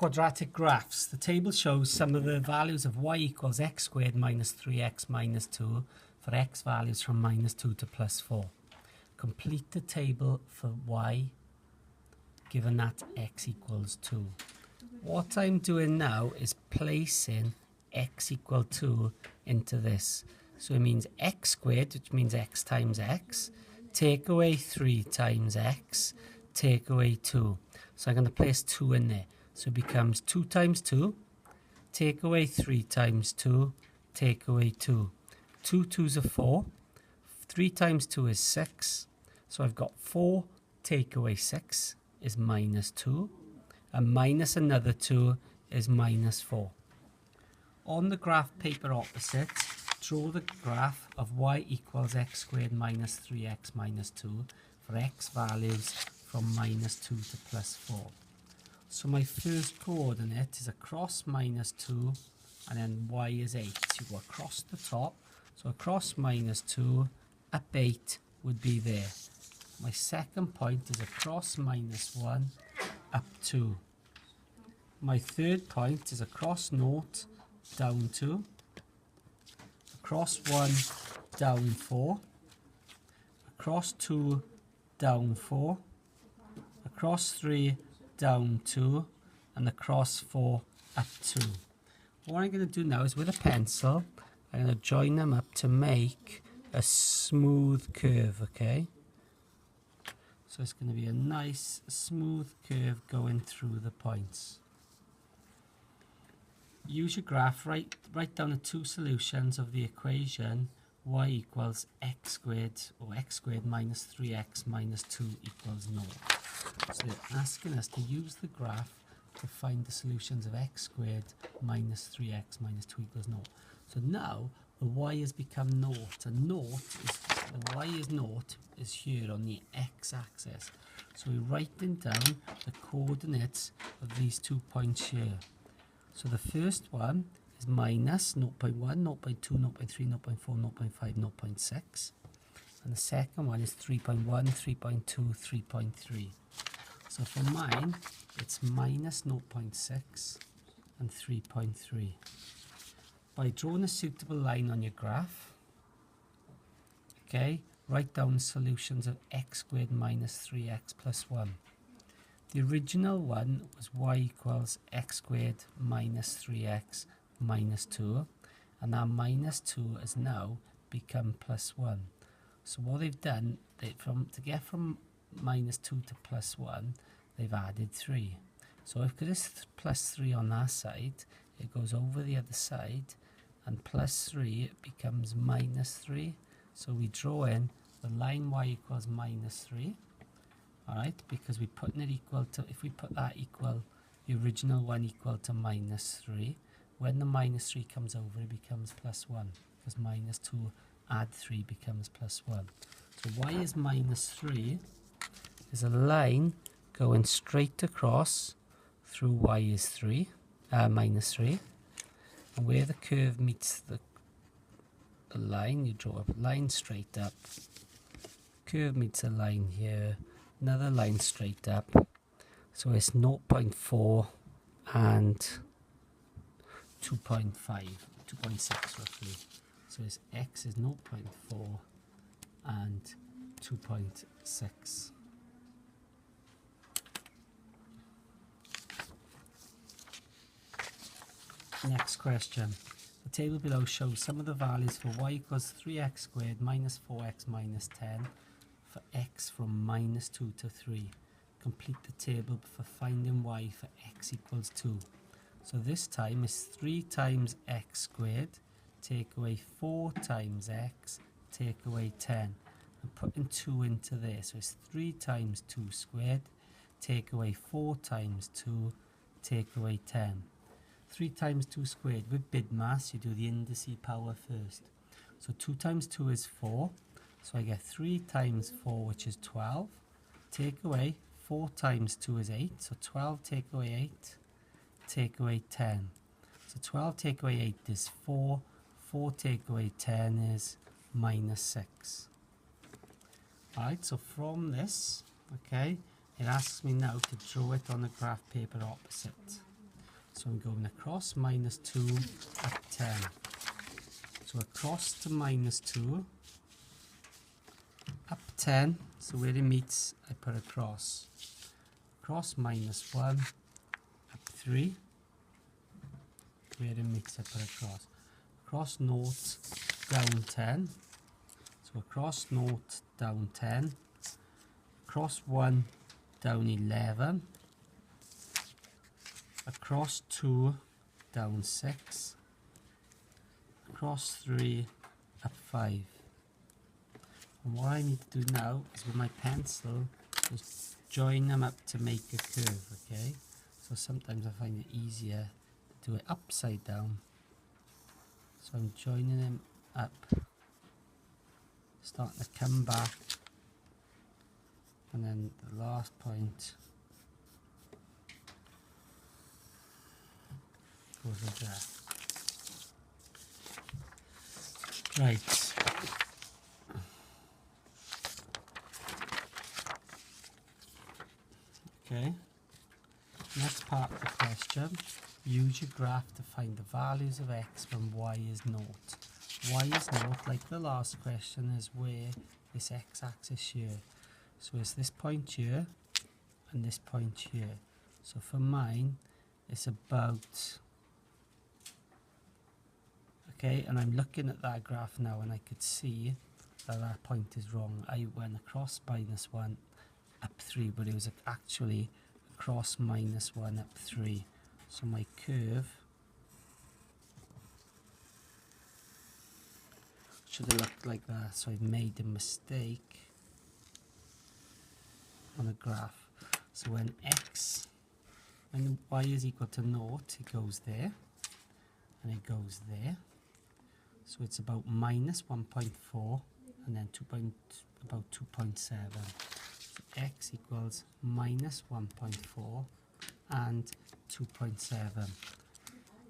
Quadratic graphs. The table shows some of the values of y equals x squared minus 3x minus 2 for x values from minus 2 to plus 4. Complete the table for y given that x equals 2. What I'm doing now is placing x equal 2 into this. So it means x squared, which means x times x. Take away 3 times x. Take away 2. So I'm going to place 2 in there. So it becomes 2 times 2, take away 3 times 2, take away 2. 2 2s are 4, 3 times 2 is 6. So I've got 4 take away 6 is minus 2, and minus another 2 is minus 4. On the graph paper opposite, draw the graph of y equals x squared minus 3x minus 2 for x values from minus 2 to plus 4. So my first coordinate is across minus 2 and then y is 8. You go across the top. So across minus 2, up 8 would be there. My second point is across minus 1, up 2. My third point is across 0, down 2. Across 1, down 4. Across 2, down 4. Across 3, down 2, and across 4, up 2. What I'm going to do now is with a pencil, I'm going to join them up to make a smooth curve, okay? So it's going to be a nice smooth curve going through the points. Use your graph, write down the two solutions of the equation y equals x squared, or x squared minus 3x minus 2 equals 0. So they're asking us to use the graph to find the solutions of x squared minus 3x minus 2 equals 0. So now the y has become 0, and the y is 0 is here on the x-axis. So we're writing down the coordinates of these 2 points here. So the first one is minus 0.1, 0.2, 0.3, 0.4, 0.5, 0.6. And the second one is 3.1, 3.2, 3.3. So for mine, it's minus 0.6 and 3.3. By drawing a suitable line on your graph, okay, write down solutions of x squared minus 3x plus 1. The original one was y equals x squared minus 3x minus 2, and that minus 2 has now become plus 1. So what they've done, to get from minus 2 to plus 1, they've added 3. So if it's plus 3 on that side, it goes over the other side, and plus 3 becomes minus 3. So we draw in the line y equals minus 3. Alright, because we're putting it equal to, if we put that equal, the original one equal to minus 3, when the minus 3 comes over, it becomes plus 1, because minus 2 add 3 becomes plus 1. So y is minus 3 is a line going straight across through y is 3, minus 3. And where the curve meets the line, you draw a line straight up. Curve meets a line here, another line straight up. So it's 0.4 and 2.5, 2.6 roughly. So it's x is 0.4 and 2.6. Next question. The table below shows some of the values for y equals 3x squared minus 4x minus 10 for x from minus 2 to 3. Complete the table for finding y for x equals 2. So this time is 3 times x squared, take away 4 times x, take away 10. I'm putting 2 into there, so it's 3 times 2 squared, take away 4 times 2, take away 10. 3 times 2 squared, with BIDMAS you do the indice power first. So 2 times 2 is 4, so I get 3 times 4, which is 12. Take away 4 times 2 is 8, so 12 take away 8, take away 10. So 12 take away 8 is 4, 4 take away 10 is minus 6. Alright, so from this, okay, it asks me now to draw it on the graph paper opposite. So I'm going across -2 up 10. So across to -2 up 10. So where it meets, I put a cross. Across -1 up 3. Where it meets, I put a cross. Across 0 down 10. So across 0 down 10. Across 1 down 11. Across 2 down 6. Across 3 up 5. And what I need to do now is with my pencil just join them up to make a curve, okay? So sometimes I find it easier to do it upside down. So I'm joining them up, starting to come back, and then the last point goes like that. Right. Okay. Next part of the question. Use your graph to find the values of x when y is 0. Y is 0, like the last question, is where this x-axis here. So it's this point here and this point here. So for mine, it's about... Okay, and I'm looking at that graph now and I could see that that point is wrong. I went across -1 up 3, but it was actually across -1 up 3. So my curve should have looked like that. So I've made a mistake on the graph. So when y is equal to 0, it goes there and it goes there. So it's about -1.4 and then about 2.7. So x equals -1.4 and 2.7.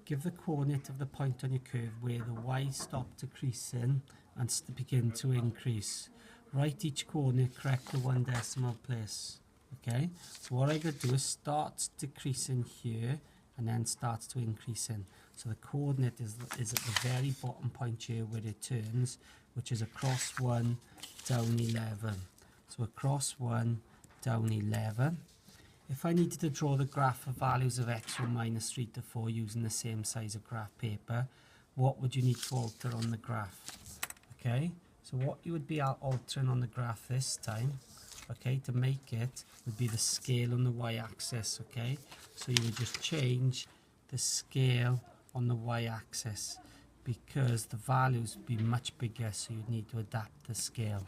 Give the coordinate of the point on your curve where the y stopped decreasing and begin to increase. Write each coordinate correct to 1 decimal place. Okay, so what I could do is starts decreasing here and then starts to increasing. So the coordinate is at the very bottom point here where it turns, which is across 1 down 11. So across 1 down 11. If I needed to draw the graph of values of x from -3 to 4 using the same size of graph paper, what would you need to alter on the graph? Okay, so what you would be altering on the graph this time, okay, to make it, would be the scale on the y-axis, okay? So you would just change the scale on the y-axis because the values would be much bigger, so you'd need to adapt the scale.